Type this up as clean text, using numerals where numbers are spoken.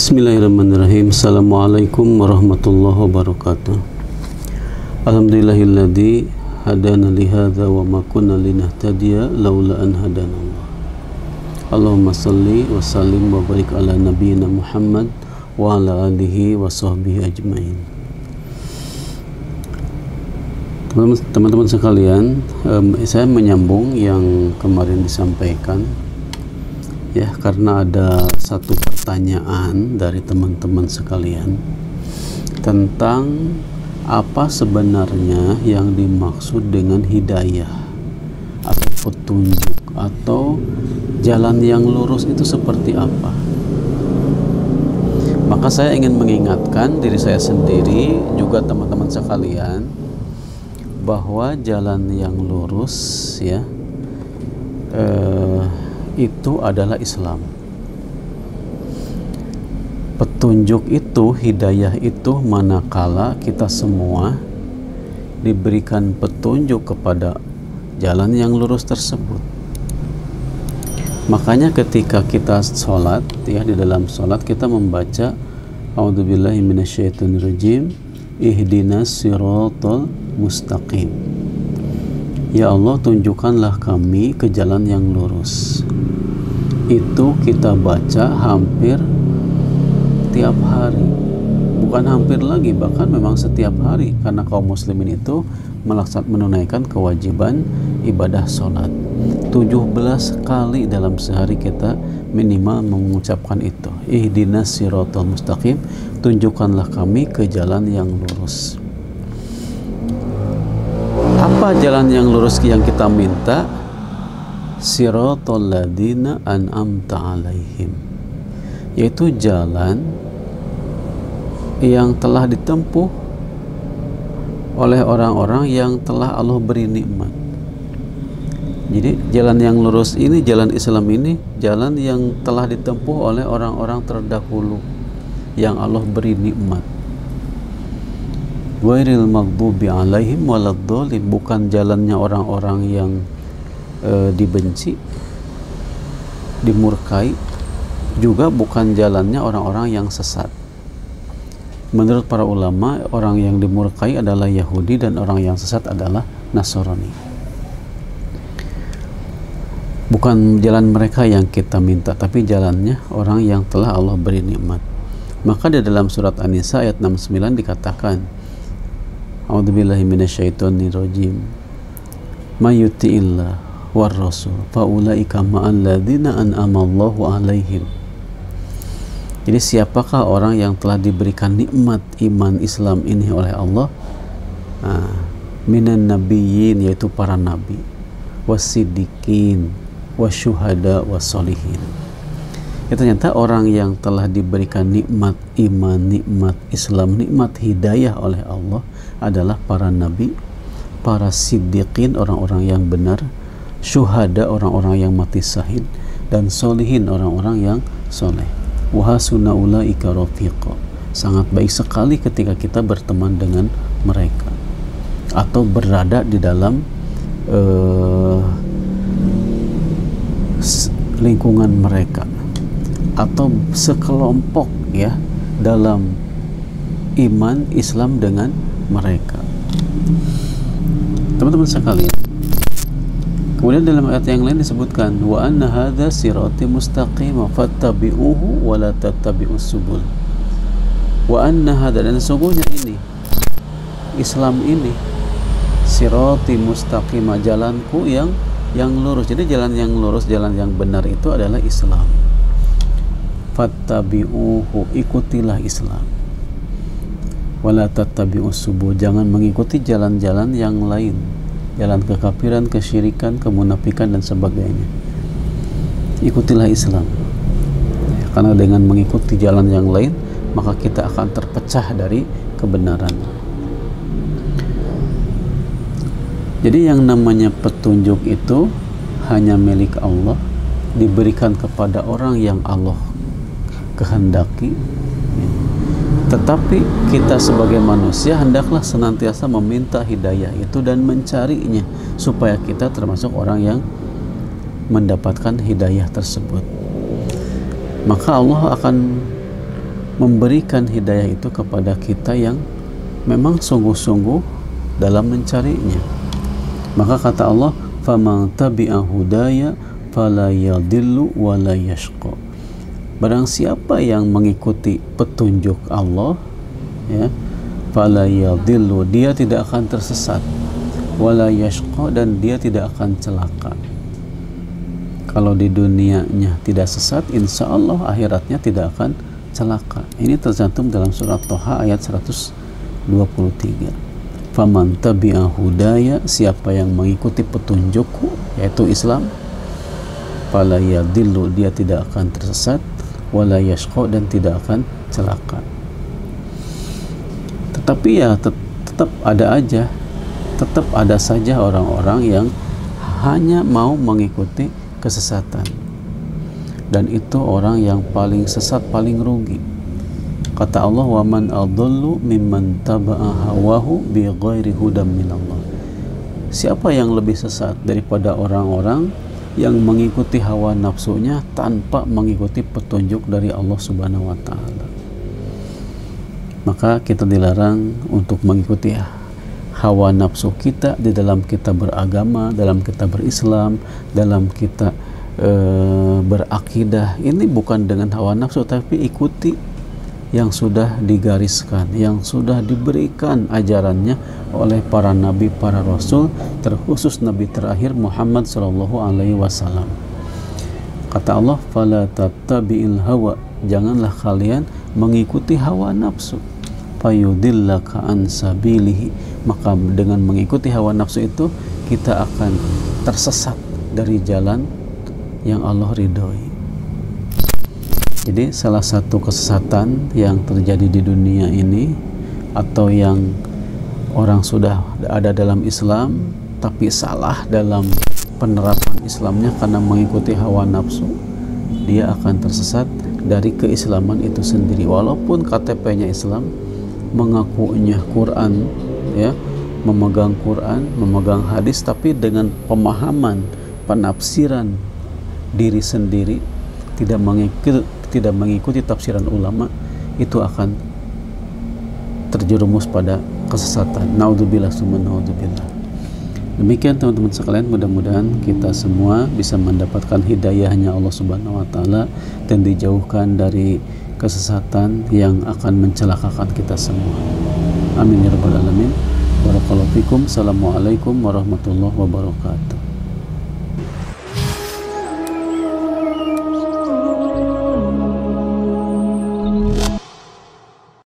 Bismillahirrahmanirrahim. Assalamualaikum warahmatullahi wabarakatuh. Alhamdulillahilladzi hadana li hadza wa ma kunna linahtadiya laula an hadanallah. Allahumma shalli wa sallim wa barik ala nabiyyina Muhammad wa ala alihi wa sahbihi ajmain. Teman-teman sekalian, saya menyambung yang kemarin disampaikan, ya, karena ada satu pertanyaan dari teman-teman sekalian tentang apa sebenarnya yang dimaksud dengan hidayah atau petunjuk atau jalan yang lurus itu seperti apa. Maka saya ingin mengingatkan diri saya sendiri juga teman-teman sekalian bahwa jalan yang lurus, ya, itu adalah Islam. Petunjuk itu, hidayah itu, manakala kita semua diberikan petunjuk kepada jalan yang lurus tersebut. Makanya ketika kita sholat, ya, di dalam sholat kita membaca A'udzubillahi minasyaitonirrajim, ihdinas siratal mustaqim. Ya Allah, tunjukkanlah kami ke jalan yang lurus. Itu kita baca hampir tiap hari, bukan hampir lagi, bahkan memang setiap hari, karena kaum muslimin itu menunaikan kewajiban ibadah sholat 17 kali dalam sehari. Kita minimal mengucapkan itu, ihdinas siratal mustaqim, tunjukkanlah kami ke jalan yang lurus. Apa jalan yang lurus yang kita minta? Siratal ladzina an'amta alaihim, yaitu jalan yang telah ditempuh oleh orang-orang yang telah Allah beri nikmat. Jadi jalan yang lurus ini, jalan Islam ini, jalan yang telah ditempuh oleh orang-orang terdahulu yang Allah beri nikmat. Ghairil maghdubi alaihim waladdallin, bukan jalannya orang-orang yang dibenci, dimurkai, juga bukan jalannya orang-orang yang sesat. Menurut para ulama, orang yang dimurkai adalah Yahudi dan orang yang sesat adalah Nasrani. Bukan jalan mereka yang kita minta, tapi jalannya orang yang telah Allah beri nikmat. Maka di dalam surat An-Nisa ayat 69 dikatakan, A'udzubillahi minasyaitonirrajim, may yuti'illah war rasul fa ulaika ma'al ladzina an'amallahu alaihim. Jadi siapakah orang yang telah diberikan nikmat iman Islam ini oleh Allah? Minan nabiyyin, yaitu para nabi, wasiddiqin, wasyuhada, wassolihin. Ya, ternyata orang yang telah diberikan nikmat iman, nikmat Islam, nikmat hidayah oleh Allah adalah para nabi, para siddiqin, orang-orang yang benar, syuhada, orang-orang yang mati syahid, dan solihin, orang-orang yang soleh. Wa hasuna ulaika rafiqa, sangat baik sekali ketika kita berteman dengan mereka atau berada di dalam lingkungan mereka atau sekelompok, ya, dalam iman Islam dengan mereka. Teman-teman sekalian, kemudian dalam ayat yang lain disebutkan, wa anna hadza sirati mustaqim fattabi'uhu wa la tattabi'us subul. Wa anna hadza, dan sesungguhnya ini Islam ini, sirati mustaqim, jalanku yang lurus. Jadi jalan yang lurus, jalan yang benar itu adalah Islam. Fattabi'uhu, ikutilah Islam. Wala tattabi'us subul, jangan mengikuti jalan-jalan yang lain, jalan kekafiran, kesyirikan, kemunafikan, dan sebagainya. Ikutilah Islam, karena dengan mengikuti jalan yang lain maka kita akan terpecah dari kebenaran. Jadi yang namanya petunjuk itu hanya milik Allah, diberikan kepada orang yang Allah kehendaki. Tetapi kita sebagai manusia hendaklah senantiasa meminta hidayah itu dan mencarinya, supaya kita termasuk orang yang mendapatkan hidayah tersebut. Maka Allah akan memberikan hidayah itu kepada kita yang memang sungguh-sungguh dalam mencarinya. Maka kata Allah, faman tabi'a hudaya fala yadillu wa la yashqa. Barang siapa yang mengikuti petunjuk Allah, ya, fala yadillu, dia tidak akan tersesat, wala yashqa, dan dia tidak akan celaka. Kalau di dunianya tidak sesat, insya Allah akhiratnya tidak akan celaka. Ini tercantum dalam surat Thaha ayat 123. Faman tabi'a hudaya, siapa yang mengikuti petunjukku, yaitu Islam, fala yadillu, dia tidak akan tersesat, wala yashqa, dan tidak akan celaka. Tetapi ya tetap ada saja orang-orang yang hanya mau mengikuti kesesatan, dan itu orang yang paling sesat, paling rugi. Kata Allah, wa man adallu mimman taba'a hawahu bi ghairi hudam minallah. Siapa yang lebih sesat daripada orang-orang yang mengikuti hawa nafsunya tanpa mengikuti petunjuk dari Allah Subhanahu wa taala. Maka kita dilarang untuk mengikuti hawa nafsu kita di dalam kita beragama, dalam kita berislam, dalam kita berakidah. Ini bukan dengan hawa nafsu, tapi ikuti yang sudah digariskan, yang sudah diberikan ajarannya oleh para nabi, para rasul, terkhusus nabi terakhir Muhammad sallallahu alaihi wasallam. Kata Allah, fala tattabi'il hawa, janganlah kalian mengikuti hawa nafsu, fayudillaka an sabilihi, maka dengan mengikuti hawa nafsu itu kita akan tersesat dari jalan yang Allah ridhoi. Jadi salah satu kesesatan yang terjadi di dunia ini, atau yang orang sudah ada dalam Islam tapi salah dalam penerapan Islamnya karena mengikuti hawa nafsu, dia akan tersesat dari keislaman itu sendiri. Walaupun KTP-nya Islam, mengakunya Quran, ya, memegang Quran, memegang hadis, tapi dengan pemahaman, penafsiran diri sendiri, tidak mengikuti tafsiran ulama, itu akan terjerumus pada kesesatan. Naudzubillah summa naudzubillah. Demikian teman-teman sekalian, mudah-mudahan kita semua bisa mendapatkan hidayahnya Allah Subhanahu wa taala dan dijauhkan dari kesesatan yang akan mencelakakan kita semua. Amin ya rabbal alamin. Barakallahu fikum. Assalamualaikum warahmatullahi wabarakatuh.